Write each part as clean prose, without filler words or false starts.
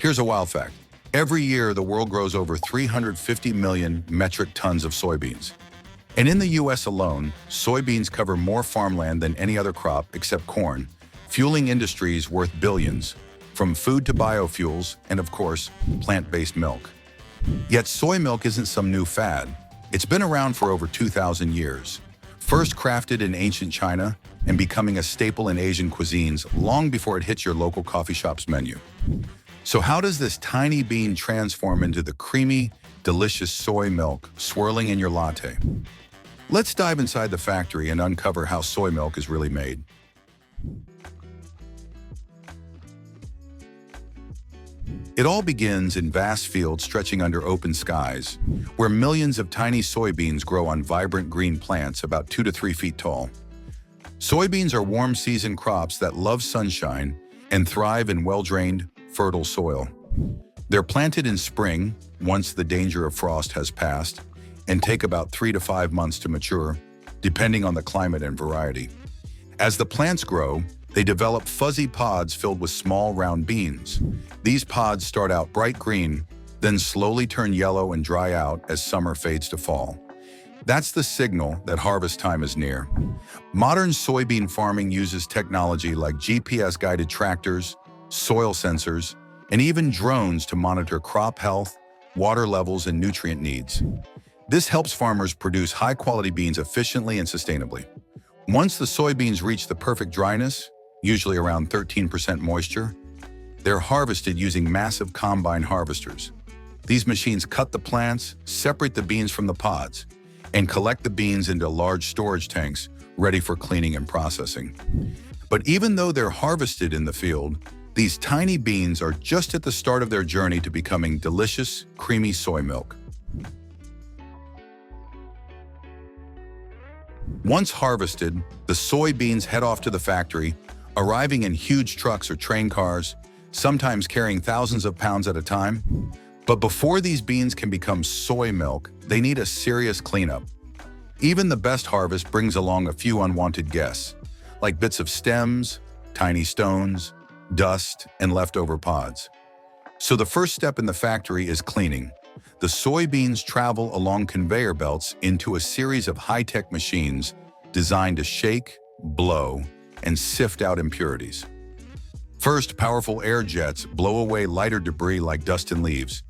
Here's a wild fact. Every year, the world grows over 350 million metric tons of soybeans. And in the US alone, soybeans cover more farmland than any other crop except corn, fueling industries worth billions, from food to biofuels and, of course, plant-based milk. Yet soy milk isn't some new fad. It's been around for over 2,000 years. First crafted in ancient China and becoming a staple in Asian cuisines long before it hits your local coffee shop's menu. So how does this tiny bean transform into the creamy, delicious soy milk swirling in your latte? Let's dive inside the factory and uncover how soy milk is really made. It all begins in vast fields stretching under open skies, where millions of tiny soybeans grow on vibrant green plants about 2 to 3 feet tall. Soybeans are warm season crops that love sunshine and thrive in well-drained, fertile soil. They're planted in spring, once the danger of frost has passed, and take about 3 to 5 months to mature, depending on the climate and variety. As the plants grow, they develop fuzzy pods filled with small round beans. These pods start out bright green, then slowly turn yellow and dry out as summer fades to fall. That's the signal that harvest time is near. Modern soybean farming uses technology like GPS-guided tractors, soil sensors, and even drones to monitor crop health, water levels, and nutrient needs. This helps farmers produce high-quality beans efficiently and sustainably. Once the soybeans reach the perfect dryness, usually around 13% moisture, they're harvested using massive combine harvesters. These machines cut the plants, separate the beans from the pods, and collect the beans into large storage tanks ready for cleaning and processing. But even though they're harvested in the field, these tiny beans are just at the start of their journey to becoming delicious, creamy soy milk. Once harvested, the soybeans head off to the factory, arriving in huge trucks or train cars, sometimes carrying thousands of pounds at a time. But before these beans can become soy milk, they need a serious cleanup. Even the best harvest brings along a few unwanted guests, like bits of stems, tiny stones, dust, and leftover pods. So the first step in the factory is cleaning. The soybeans travel along conveyor belts into a series of high-tech machines designed to shake, blow, and sift out impurities. First, powerful air jets blow away lighter debris like dust and leaves.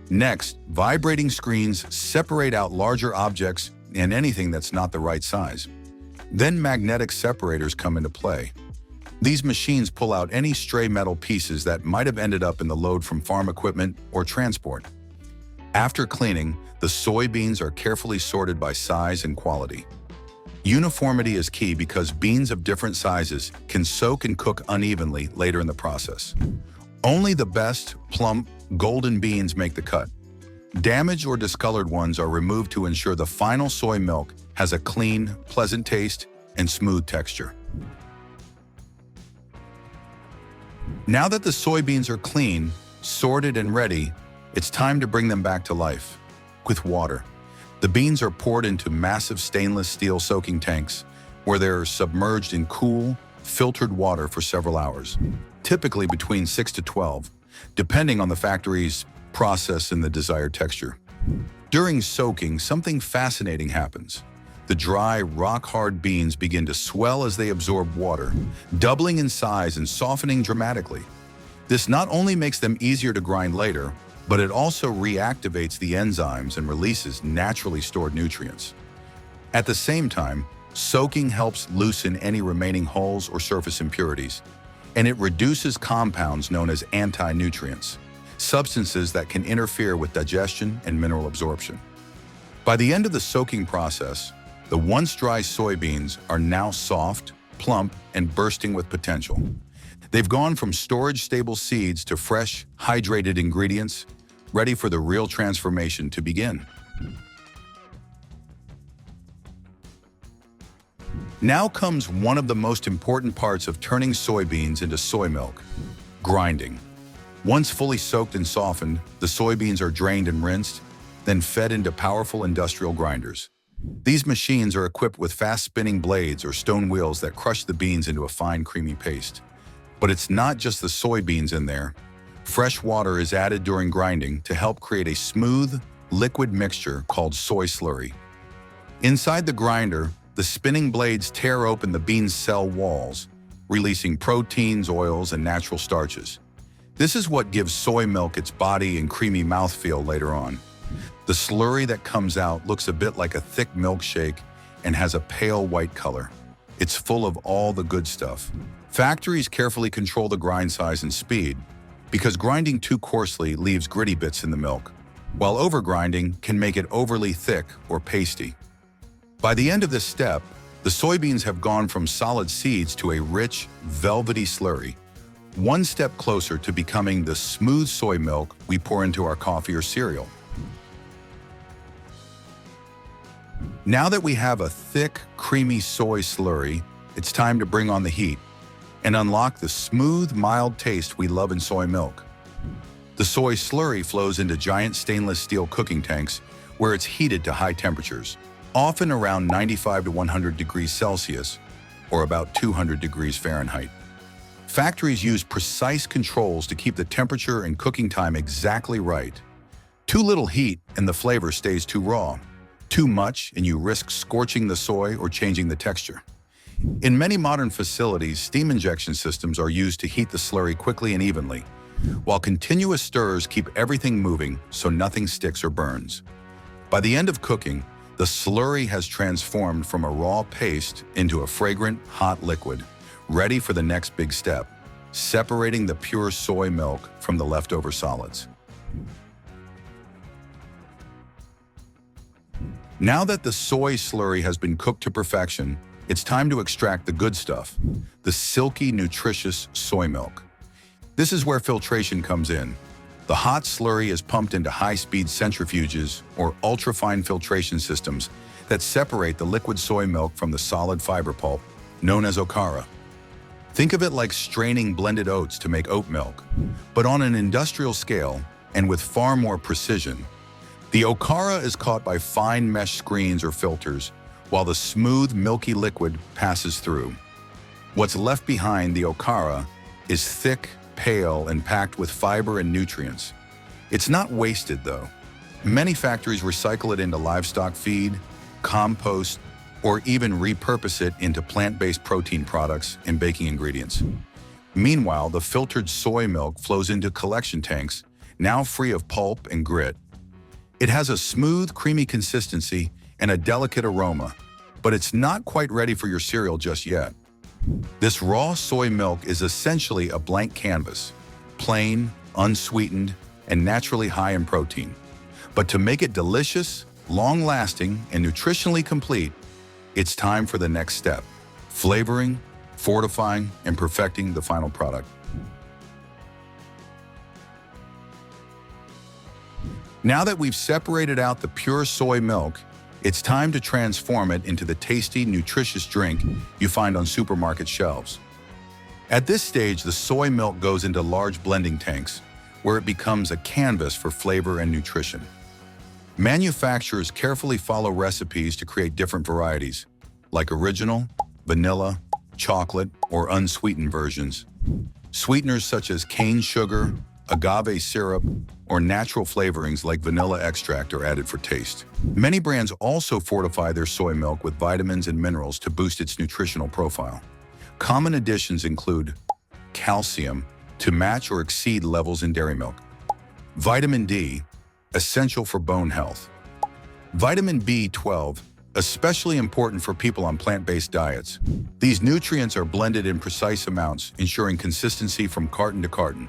Next, vibrating screens separate out larger objects and anything that's not the right size. Then magnetic separators come into play. These machines pull out any stray metal pieces that might have ended up in the load from farm equipment or transport. After cleaning, the soybeans are carefully sorted by size and quality. Uniformity is key because beans of different sizes can soak and cook unevenly later in the process. Only the best, plump, golden beans make the cut. Damaged or discolored ones are removed to ensure the final soy milk has a clean, pleasant taste and smooth texture. Now that the soybeans are clean, sorted, and ready, it's time to bring them back to life with water. The beans are poured into massive stainless steel soaking tanks where they're submerged in cool, filtered water for several hours, typically between 6 to 12, depending on the factory's process and the desired texture. During soaking, something fascinating happens. The dry, rock-hard beans begin to swell as they absorb water, doubling in size and softening dramatically. This not only makes them easier to grind later, but it also reactivates the enzymes and releases naturally stored nutrients. At the same time, soaking helps loosen any remaining hulls or surface impurities, and it reduces compounds known as anti-nutrients, substances that can interfere with digestion and mineral absorption. By the end of the soaking process, the once dry soybeans are now soft, plump, and bursting with potential. They've gone from storage-stable seeds to fresh, hydrated ingredients, ready for the real transformation to begin. Now comes one of the most important parts of turning soybeans into soy milk: grinding. Once fully soaked and softened, the soybeans are drained and rinsed, then fed into powerful industrial grinders. These machines are equipped with fast-spinning blades or stone wheels that crush the beans into a fine, creamy paste. But it's not just the soybeans in there. Fresh water is added during grinding to help create a smooth, liquid mixture called soy slurry. Inside the grinder, the spinning blades tear open the bean's cell walls, releasing proteins, oils, and natural starches. This is what gives soy milk its body and creamy mouthfeel later on. The slurry that comes out looks a bit like a thick milkshake and has a pale white color. It's full of all the good stuff. Factories carefully control the grind size and speed because grinding too coarsely leaves gritty bits in the milk, while overgrinding can make it overly thick or pasty. By the end of this step, the soybeans have gone from solid seeds to a rich, velvety slurry, one step closer to becoming the smooth soy milk we pour into our coffee or cereal. Now that we have a thick, creamy soy slurry, it's time to bring on the heat and unlock the smooth, mild taste we love in soy milk. The soy slurry flows into giant stainless steel cooking tanks where it's heated to high temperatures, often around 95 to 100 degrees Celsius, or about 200 degrees Fahrenheit. Factories use precise controls to keep the temperature and cooking time exactly right. Too little heat and the flavor stays too raw. Too much and you risk scorching the soy or changing the texture. In many modern facilities, steam injection systems are used to heat the slurry quickly and evenly, while continuous stirrers keep everything moving so nothing sticks or burns. By the end of cooking, the slurry has transformed from a raw paste into a fragrant, hot liquid, ready for the next big step, separating the pure soy milk from the leftover solids. Now that the soy slurry has been cooked to perfection, it's time to extract the good stuff, the silky, nutritious soy milk. This is where filtration comes in. The hot slurry is pumped into high-speed centrifuges or ultrafine filtration systems that separate the liquid soy milk from the solid fiber pulp, known as okara. Think of it like straining blended oats to make oat milk, but on an industrial scale and with far more precision. The okara is caught by fine mesh screens or filters, while the smooth, milky liquid passes through. What's left behind the okara is thick, pale, and packed with fiber and nutrients. It's not wasted, though. Many factories recycle it into livestock feed, compost, or even repurpose it into plant-based protein products and baking ingredients. Meanwhile, the filtered soy milk flows into collection tanks, now free of pulp and grit. It has a smooth, creamy consistency and a delicate aroma, but it's not quite ready for your cereal just yet. This raw soy milk is essentially a blank canvas, plain, unsweetened, and naturally high in protein. But to make it delicious, long-lasting, and nutritionally complete, it's time for the next step: flavoring, fortifying, and perfecting the final product. Now that we've separated out the pure soy milk, it's time to transform it into the tasty, nutritious drink you find on supermarket shelves. At this stage, the soy milk goes into large blending tanks, where it becomes a canvas for flavor and nutrition. Manufacturers carefully follow recipes to create different varieties, like original, vanilla, chocolate, or unsweetened versions. Sweeteners such as cane sugar, agave syrup, or natural flavorings like vanilla extract are added for taste. Many brands also fortify their soy milk with vitamins and minerals to boost its nutritional profile. Common additions include calcium, to match or exceed levels in dairy milk; vitamin D, essential for bone health; vitamin B12, especially important for people on plant-based diets. These nutrients are blended in precise amounts, ensuring consistency from carton to carton.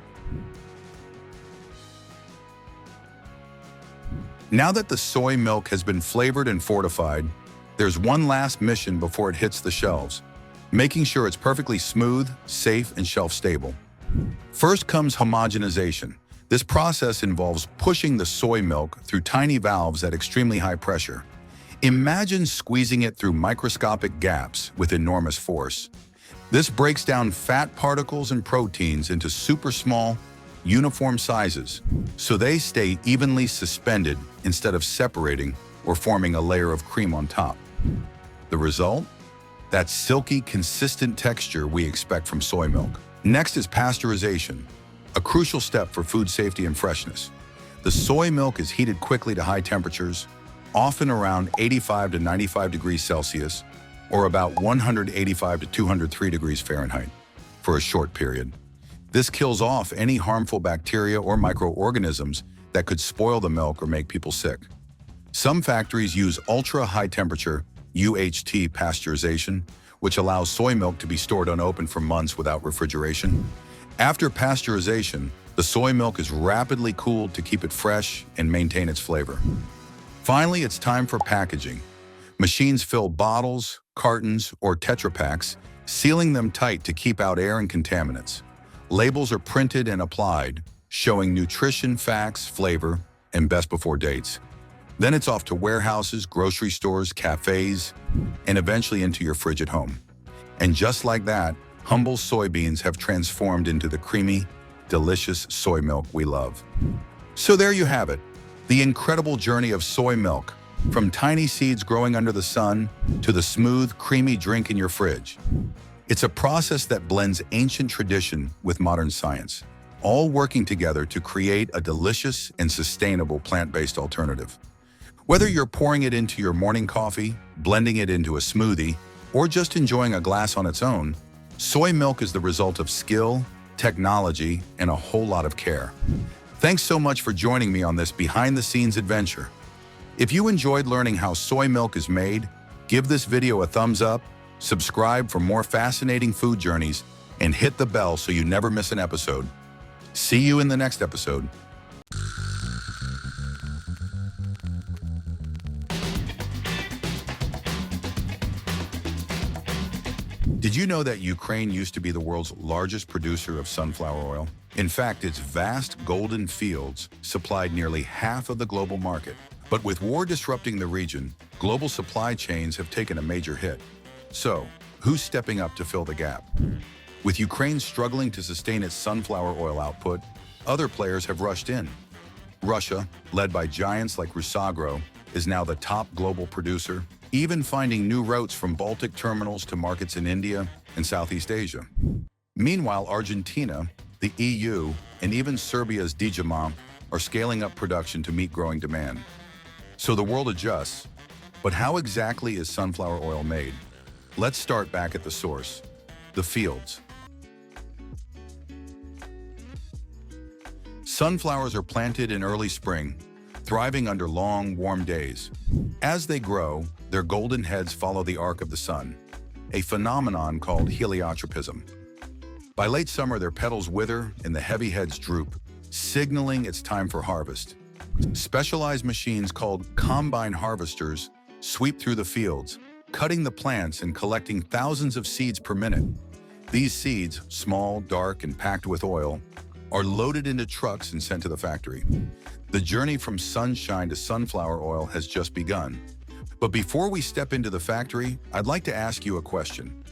Now that the soy milk has been flavored and fortified, there's one last mission before it hits the shelves: making sure it's perfectly smooth, safe, and shelf-stable. First comes homogenization. This process involves pushing the soy milk through tiny valves at extremely high pressure. Imagine squeezing it through microscopic gaps with enormous force. This breaks down fat particles and proteins into super small, uniform sizes, so they stay evenly suspended instead of separating or forming a layer of cream on top. The result? That silky, consistent texture we expect from soy milk. Next is pasteurization, a crucial step for food safety and freshness. The soy milk is heated quickly to high temperatures, often around 85 to 95 degrees Celsius, or about 185 to 203 degrees Fahrenheit, for a short period. This kills off any harmful bacteria or microorganisms that could spoil the milk or make people sick. Some factories use ultra-high temperature UHT pasteurization, which allows soy milk to be stored unopened for months without refrigeration. After pasteurization, the soy milk is rapidly cooled to keep it fresh and maintain its flavor. Finally, it's time for packaging. Machines fill bottles, cartons, or Tetra Paks, sealing them tight to keep out air and contaminants. Labels are printed and applied, showing nutrition facts, flavor, and best before dates. Then it's off to warehouses, grocery stores, cafes, and eventually into your fridge at home. And just like that, humble soybeans have transformed into the creamy, delicious soy milk we love. So there you have it, the incredible journey of soy milk, from tiny seeds growing under the sun to the smooth, creamy drink in your fridge. It's a process that blends ancient tradition with modern science, all working together to create a delicious and sustainable plant-based alternative. Whether you're pouring it into your morning coffee, blending it into a smoothie, or just enjoying a glass on its own, soy milk is the result of skill, technology, and a whole lot of care. Thanks so much for joining me on this behind-the-scenes adventure. If you enjoyed learning how soy milk is made, give this video a thumbs up, subscribe for more fascinating food journeys, and hit the bell so you never miss an episode. See you in the next episode. Did you know that Ukraine used to be the world's largest producer of sunflower oil? In fact, its vast golden fields supplied nearly half of the global market. But with war disrupting the region, global supply chains have taken a major hit. So, who's stepping up to fill the gap? With Ukraine struggling to sustain its sunflower oil output, other players have rushed in. Russia, led by giants like Rusagro, is now the top global producer, even finding new routes from Baltic terminals to markets in India and Southeast Asia. Meanwhile, Argentina, the EU, and even Serbia's Dijama are scaling up production to meet growing demand. So the world adjusts, but how exactly is sunflower oil made? Let's start back at the source, the fields. Sunflowers are planted in early spring, thriving under long, warm days. As they grow, their golden heads follow the arc of the sun, a phenomenon called heliotropism. By late summer, their petals wither and the heavy heads droop, signaling it's time for harvest. Specialized machines called combine harvesters sweep through the fields, cutting the plants and collecting thousands of seeds per minute. These seeds, small, dark, and packed with oil, are loaded into trucks and sent to the factory. The journey from sunshine to sunflower oil has just begun. But before we step into the factory, I'd like to ask you a question.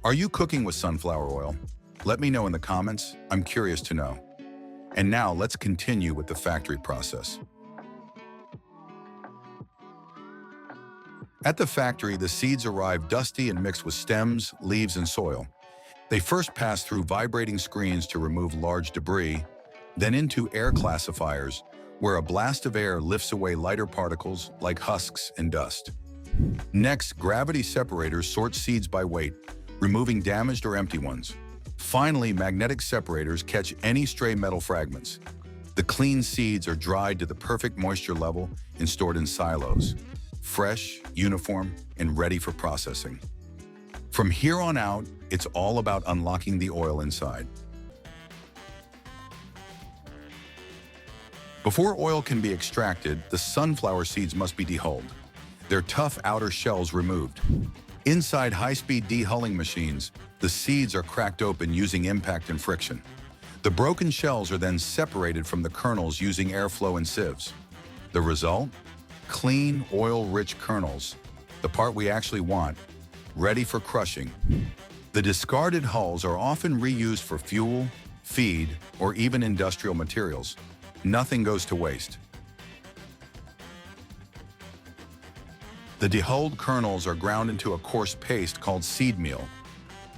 Are you cooking with sunflower oil? Let me know in the comments. I'm curious to know. And now let's continue with the factory process. At the factory, the seeds arrive dusty and mixed with stems, leaves, and soil. They first pass through vibrating screens to remove large debris, then into air classifiers, where a blast of air lifts away lighter particles like husks and dust. Next, gravity separators sort seeds by weight, removing damaged or empty ones. Finally, magnetic separators catch any stray metal fragments. The clean seeds are dried to the perfect moisture level and stored in silos, fresh, uniform, and ready for processing. From here on out, it's all about unlocking the oil inside. Before oil can be extracted, the sunflower seeds must be dehulled, their tough outer shells removed. Inside high-speed dehulling machines, the seeds are cracked open using impact and friction. The broken shells are then separated from the kernels using airflow and sieves. The result? Clean, oil-rich kernels, the part we actually want, ready for crushing. The discarded hulls are often reused for fuel, feed, or even industrial materials. Nothing goes to waste. The dehulled kernels are ground into a coarse paste called seed meal,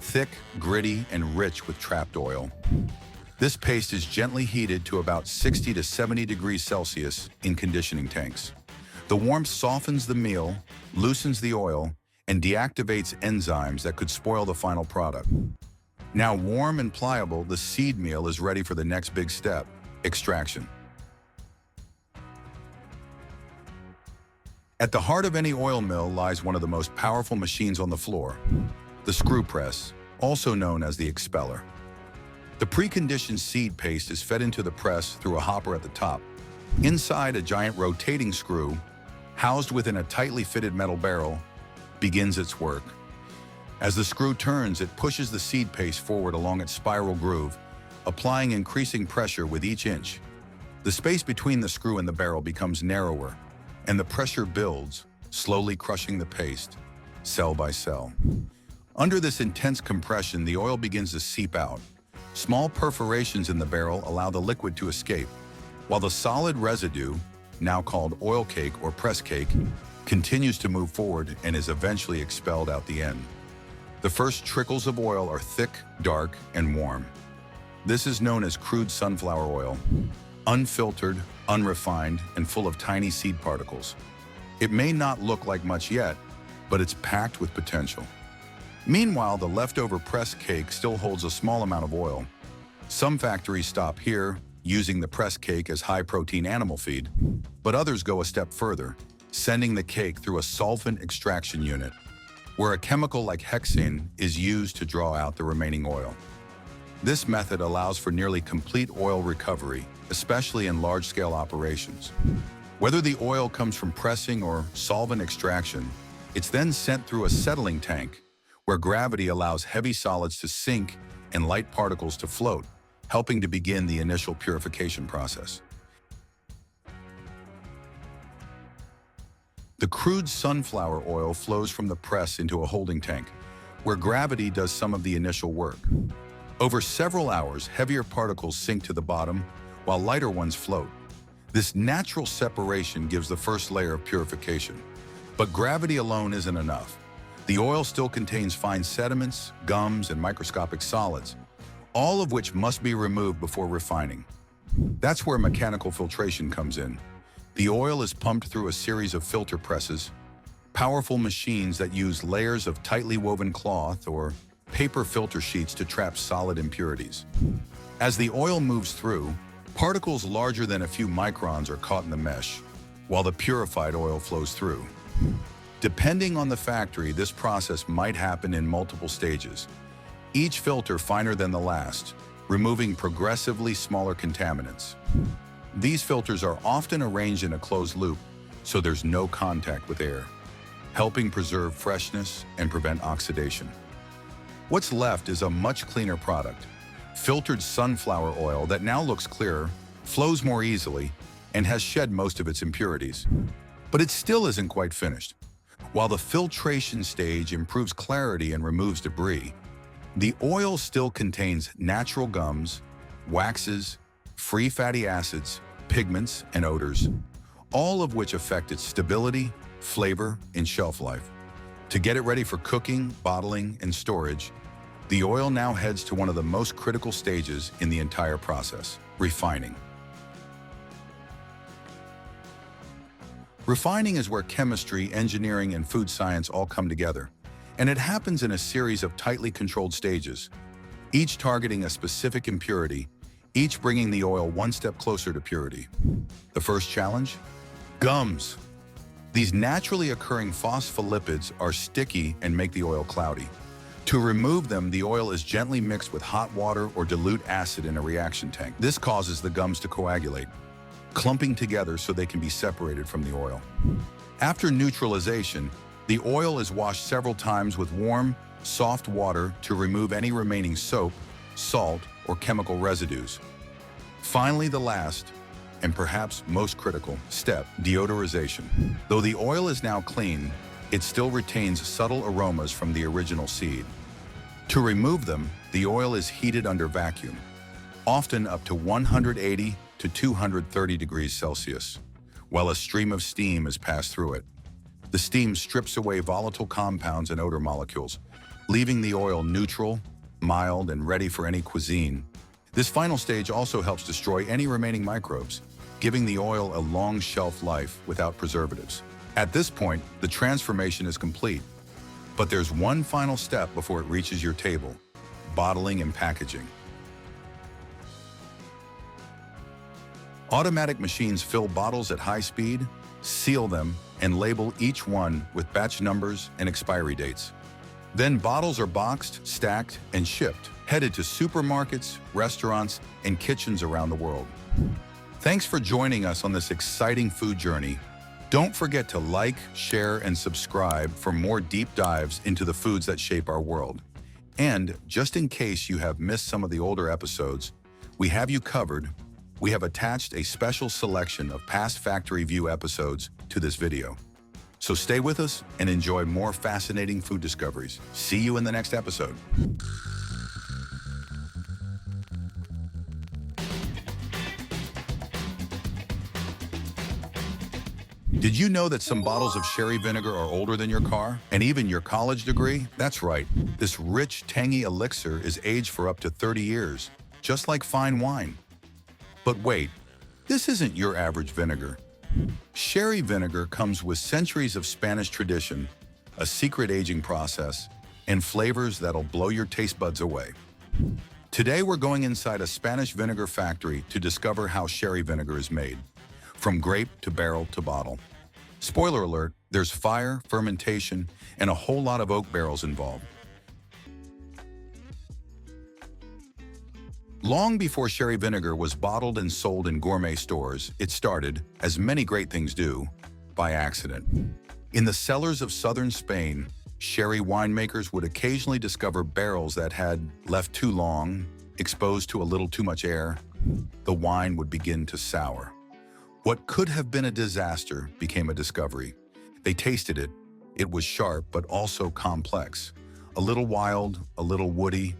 thick, gritty, and rich with trapped oil. This paste is gently heated to about 60 to 70 degrees Celsius in conditioning tanks. The warmth softens the meal, loosens the oil, and deactivates enzymes that could spoil the final product. Now warm and pliable, the seed meal is ready for the next big step, extraction. At the heart of any oil mill lies one of the most powerful machines on the floor, the screw press, also known as the expeller. The preconditioned seed paste is fed into the press through a hopper at the top. Inside, a giant rotating screw, housed within a tightly fitted metal barrel, begins its work. As the screw turns, it pushes the seed paste forward along its spiral groove, applying increasing pressure with each inch. The space between the screw and the barrel becomes narrower, and the pressure builds, slowly crushing the paste, cell by cell. Under this intense compression, the oil begins to seep out. Small perforations in the barrel allow the liquid to escape, while the solid residue, now called oil cake or press cake, continues to move forward and is eventually expelled out the end. The first trickles of oil are thick, dark, and warm. This is known as crude sunflower oil, unfiltered, unrefined, and full of tiny seed particles. It may not look like much yet, but it's packed with potential. Meanwhile, the leftover press cake still holds a small amount of oil. Some factories stop here, using the press cake as high-protein animal feed, but others go a step further, sending the cake through a solvent extraction unit, where a chemical like hexane is used to draw out the remaining oil. This method allows for nearly complete oil recovery, especially in large-scale operations. Whether the oil comes from pressing or solvent extraction, it's then sent through a settling tank, where gravity allows heavy solids to sink and light particles to float, helping to begin the initial purification process. The crude sunflower oil flows from the press into a holding tank, where gravity does some of the initial work. Over several hours, heavier particles sink to the bottom, while lighter ones float. This natural separation gives the first layer of purification. But gravity alone isn't enough. The oil still contains fine sediments, gums, and microscopic solids, all of which must be removed before refining. That's where mechanical filtration comes in. The oil is pumped through a series of filter presses, powerful machines that use layers of tightly woven cloth or paper filter sheets to trap solid impurities. As the oil moves through, particles larger than a few microns are caught in the mesh, while the purified oil flows through. Depending on the factory, this process might happen in multiple stages, each filter finer than the last, removing progressively smaller contaminants. These filters are often arranged in a closed loop, so there's no contact with air, helping preserve freshness and prevent oxidation. What's left is a much cleaner product, filtered sunflower oil that now looks clearer, flows more easily, and has shed most of its impurities. But it still isn't quite finished. While the filtration stage improves clarity and removes debris, the oil still contains natural gums, waxes, free fatty acids, pigments, and odors, all of which affect its stability, flavor, and shelf life. To get it ready for cooking, bottling, and storage, the oil now heads to one of the most critical stages in the entire process, refining. Refining is where chemistry, engineering, and food science all come together, and it happens in a series of tightly controlled stages, each targeting a specific impurity, each bringing the oil one step closer to purity. The first challenge? Gums. These naturally occurring phospholipids are sticky and make the oil cloudy. To remove them, the oil is gently mixed with hot water or dilute acid in a reaction tank. This causes the gums to coagulate, clumping together so they can be separated from the oil. After neutralization, the oil is washed several times with warm, soft water to remove any remaining soap, salt, or chemical residues. Finally, the last, and perhaps most critical, step, deodorization. Though the oil is now clean, it still retains subtle aromas from the original seed. To remove them, the oil is heated under vacuum, often up to 180 to 230 degrees Celsius, while a stream of steam is passed through it. The steam strips away volatile compounds and odor molecules, leaving the oil neutral, mild, and ready for any cuisine, This final stage also helps destroy any remaining microbes, giving the oil a long shelf life without preservatives. At this point, the transformation is complete. But there's one final step before it reaches your table: bottling and packaging. Automatic machines fill bottles at high speed, seal them, and label each one with batch numbers and expiry dates. Then bottles are boxed, stacked, and shipped, headed to supermarkets, restaurants, and kitchens around the world. Thanks for joining us on this exciting food journey. Don't forget to like, share, and subscribe for more deep dives into the foods that shape our world. And just in case you have missed some of the older episodes, we have you covered. We have attached a special selection of past Factory View episodes to this video. So stay with us and enjoy more fascinating food discoveries. See you in the next episode. Did you know that some bottles of sherry vinegar are older than your car and even your college degree? That's right. This rich, tangy elixir is aged for up to 30 years, just like fine wine. But wait, this isn't your average vinegar. Sherry vinegar comes with centuries of Spanish tradition, a secret aging process, and flavors that'll blow your taste buds away. Today we're going inside a Spanish vinegar factory to discover how sherry vinegar is made, from grape to barrel to bottle. Spoiler alert, there's fire, fermentation, and a whole lot of oak barrels involved. Long before sherry vinegar was bottled and sold in gourmet stores, it started, as many great things do, by accident. In the cellars of southern Spain, sherry winemakers would occasionally discover barrels that had left too long, exposed to a little too much air. The wine would begin to sour. What could have been a disaster became a discovery. They tasted it. It was sharp, but also complex. A little wild, a little woody.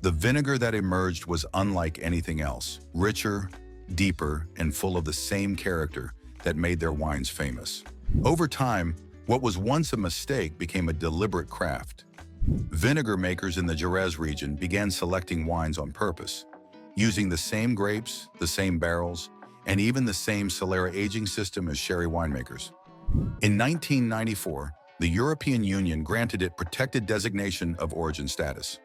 The vinegar that emerged was unlike anything else, richer, deeper, and full of the same character that made their wines famous. Over time, what was once a mistake became a deliberate craft. Vinegar makers in the Jerez region began selecting wines on purpose, using the same grapes, the same barrels, and even the same Solera aging system as sherry winemakers. In 1994, the European Union granted it protected designation of origin status.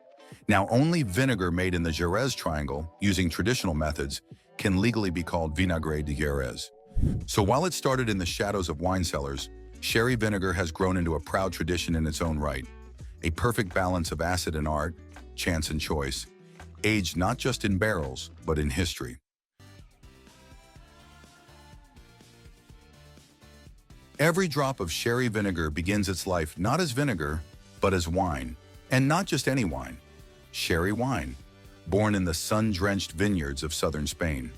Now only vinegar made in the Jerez Triangle, using traditional methods, can legally be called vinagre de Jerez. So while it started in the shadows of wine cellars, sherry vinegar has grown into a proud tradition in its own right. A perfect balance of acid and art, chance and choice, aged not just in barrels, but in history. Every drop of sherry vinegar begins its life not as vinegar, but as wine. And not just any wine. Sherry wine, born in the sun-drenched vineyards of southern Spain.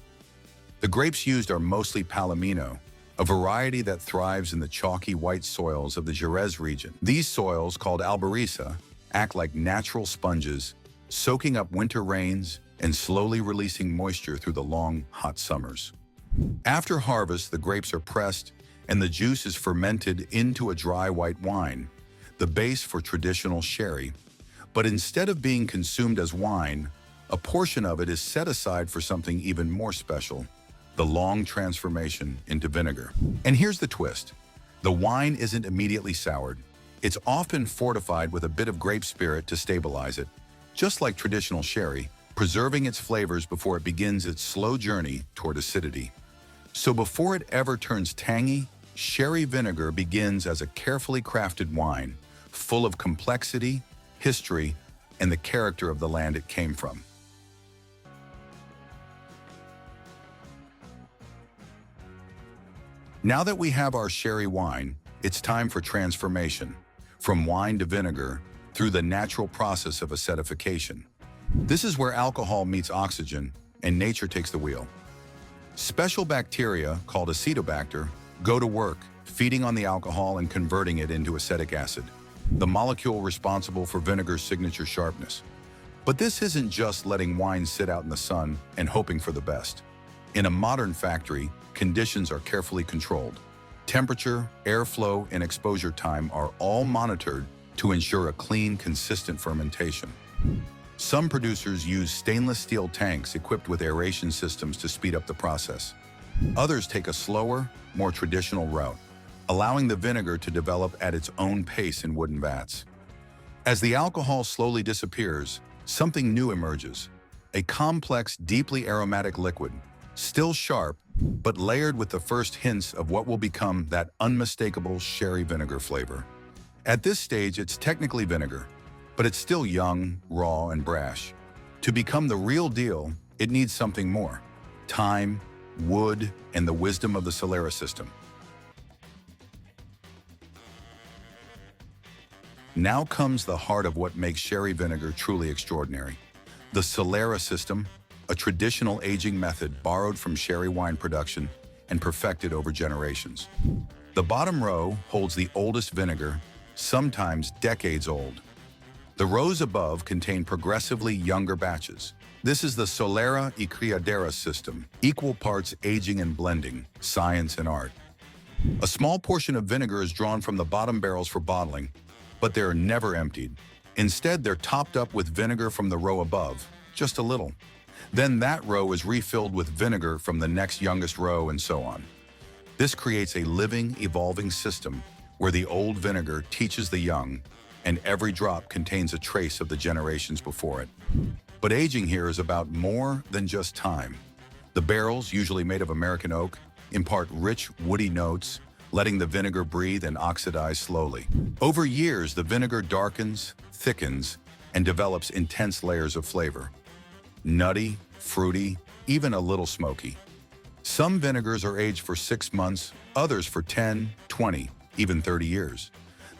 The grapes used are mostly Palomino, a variety that thrives in the chalky white soils of the Jerez region. These soils, called albariza, act like natural sponges, soaking up winter rains and slowly releasing moisture through the long, hot summers. After harvest, the grapes are pressed and the juice is fermented into a dry white wine, the base for traditional sherry. But instead of being consumed as wine, a portion of it is set aside for something even more special: the long transformation into vinegar. And here's the twist. The wine isn't immediately soured. It's often fortified with a bit of grape spirit to stabilize it, just like traditional sherry, preserving its flavors before it begins its slow journey toward acidity. So before it ever turns tangy, sherry vinegar begins as a carefully crafted wine, full of complexity, history, and the character of the land it came from. Now that we have our sherry wine, it's time for transformation, from wine to vinegar, through the natural process of acidification. This is where alcohol meets oxygen, and nature takes the wheel. Special bacteria, called acetobacter, go to work, feeding on the alcohol and converting it into acetic acid, the molecule responsible for vinegar's signature sharpness. But this isn't just letting wine sit out in the sun and hoping for the best. In a modern factory, conditions are carefully controlled. Temperature, airflow, and exposure time are all monitored to ensure a clean, consistent fermentation. Some producers use stainless steel tanks equipped with aeration systems to speed up the process. Others take a slower, more traditional route, allowing the vinegar to develop at its own pace in wooden vats. As the alcohol slowly disappears, something new emerges. A complex, deeply aromatic liquid, still sharp, but layered with the first hints of what will become that unmistakable sherry vinegar flavor. At this stage, it's technically vinegar, but it's still young, raw, and brash. To become the real deal, it needs something more: time, wood, and the wisdom of the Solera system. Now comes the heart of what makes sherry vinegar truly extraordinary. The Solera system, a traditional aging method borrowed from sherry wine production and perfected over generations. The bottom row holds the oldest vinegar, sometimes decades old. The rows above contain progressively younger batches. This is the Solera y Criadera system, equal parts aging and blending, science and art. A small portion of vinegar is drawn from the bottom barrels for bottling, but they're never emptied. Instead, they're topped up with vinegar from the row above, just a little. Then that row is refilled with vinegar from the next youngest row, and so on. This creates a living, evolving system where the old vinegar teaches the young, and every drop contains a trace of the generations before it. But aging here is about more than just time. The barrels, usually made of American oak, impart rich, woody notes, letting the vinegar breathe and oxidize slowly. Over years, the vinegar darkens, thickens, and develops intense layers of flavor. Nutty, fruity, even a little smoky. Some vinegars are aged for 6 months, others for 10, 20, even 30 years.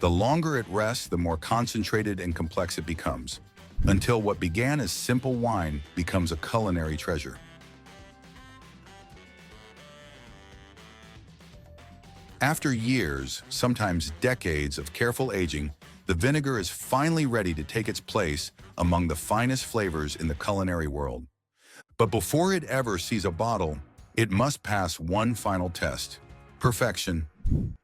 The longer it rests, the more concentrated and complex it becomes, until what began as simple wine becomes a culinary treasure. After years, sometimes decades of careful aging, the vinegar is finally ready to take its place among the finest flavors in the culinary world. But before it ever sees a bottle, it must pass one final test: perfection.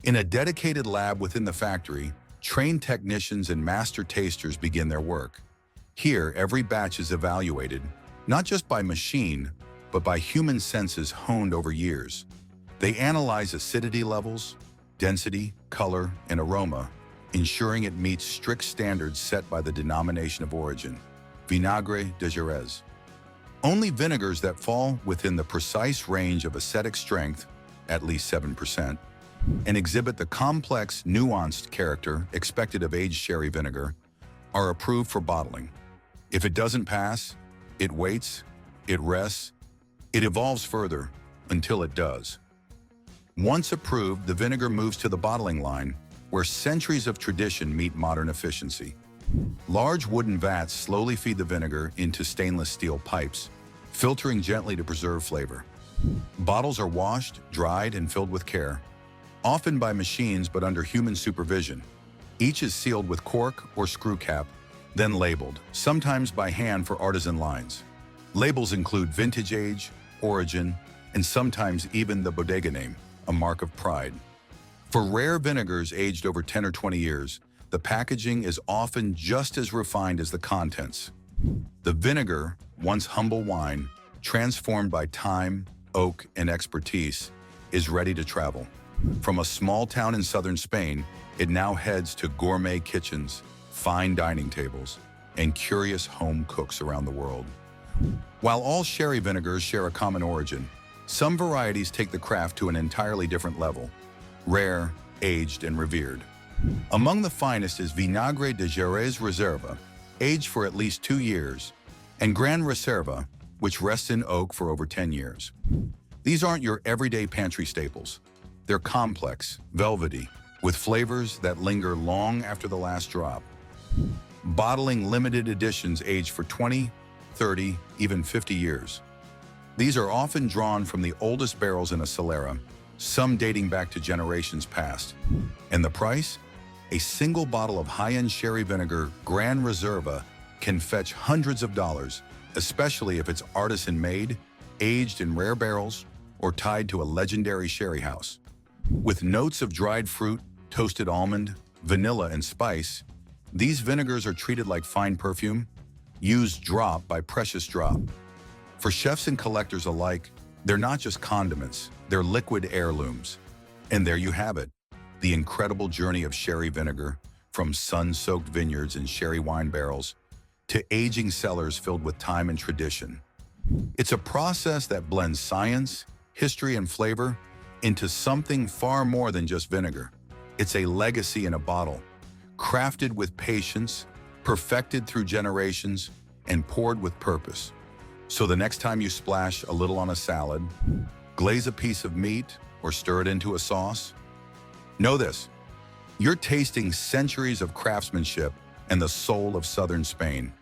In a dedicated lab within the factory, trained technicians and master tasters begin their work. Here, every batch is evaluated, not just by machine, but by human senses honed over years. They analyze acidity levels, density, color, and aroma, ensuring it meets strict standards set by the denomination of origin, Vinagre de Jerez. Only vinegars that fall within the precise range of acetic strength, at least 7%, and exhibit the complex, nuanced character expected of aged sherry vinegar, are approved for bottling. If it doesn't pass, it waits, it rests, it evolves further until it does. Once approved, the vinegar moves to the bottling line, where centuries of tradition meet modern efficiency. Large wooden vats slowly feed the vinegar into stainless steel pipes, filtering gently to preserve flavor. Bottles are washed, dried, and filled with care, often by machines but under human supervision. Each is sealed with cork or screw cap, then labeled, sometimes by hand for artisan lines. Labels include vintage age, origin, and sometimes even the bodega name, a mark of pride. For rare vinegars aged over 10 or 20 years, the packaging is often just as refined as the contents. The vinegar, once humble wine, transformed by time, oak, and expertise, is ready to travel. From a small town in southern Spain, it now heads to gourmet kitchens, fine dining tables, and curious home cooks around the world. While all sherry vinegars share a common origin, some varieties take the craft to an entirely different level: rare, aged, and revered. Among the finest is Vinagre de Jerez Reserva, aged for at least 2 years, and Gran Reserva, which rests in oak for over 10 years. These aren't your everyday pantry staples. They're complex, velvety, with flavors that linger long after the last drop. Bottling limited editions aged for 20, 30, even 50 years. These are often drawn from the oldest barrels in a Solera, some dating back to generations past. And the price? A single bottle of high-end sherry vinegar, Gran Reserva, can fetch hundreds of dollars, especially if it's artisan-made, aged in rare barrels, or tied to a legendary sherry house. With notes of dried fruit, toasted almond, vanilla, and spice, these vinegars are treated like fine perfume, Used drop by Precious Drop. For chefs and collectors alike, they're not just condiments, they're liquid heirlooms. And there you have it, the incredible journey of sherry vinegar, from sun-soaked vineyards and sherry wine barrels to aging cellars filled with time and tradition. It's a process that blends science, history, and flavor into something far more than just vinegar. It's a legacy in a bottle, crafted with patience, perfected through generations, and poured with purpose. So the next time you splash a little on a salad, glaze a piece of meat, or stir it into a sauce, know this: you're tasting centuries of craftsmanship and the soul of southern Spain.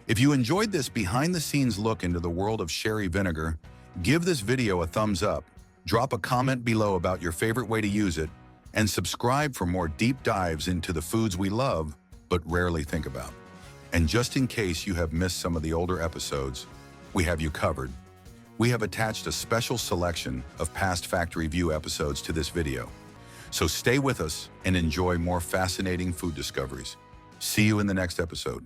If you enjoyed this behind-the-scenes look into the world of sherry vinegar, give this video a thumbs up, drop a comment below about your favorite way to use it, and subscribe for more deep dives into the foods we love but rarely think about. And just in case you have missed some of the older episodes, we have you covered. We have attached a special selection of past Factory View episodes to this video. So stay with us and enjoy more fascinating food discoveries. See you in the next episode.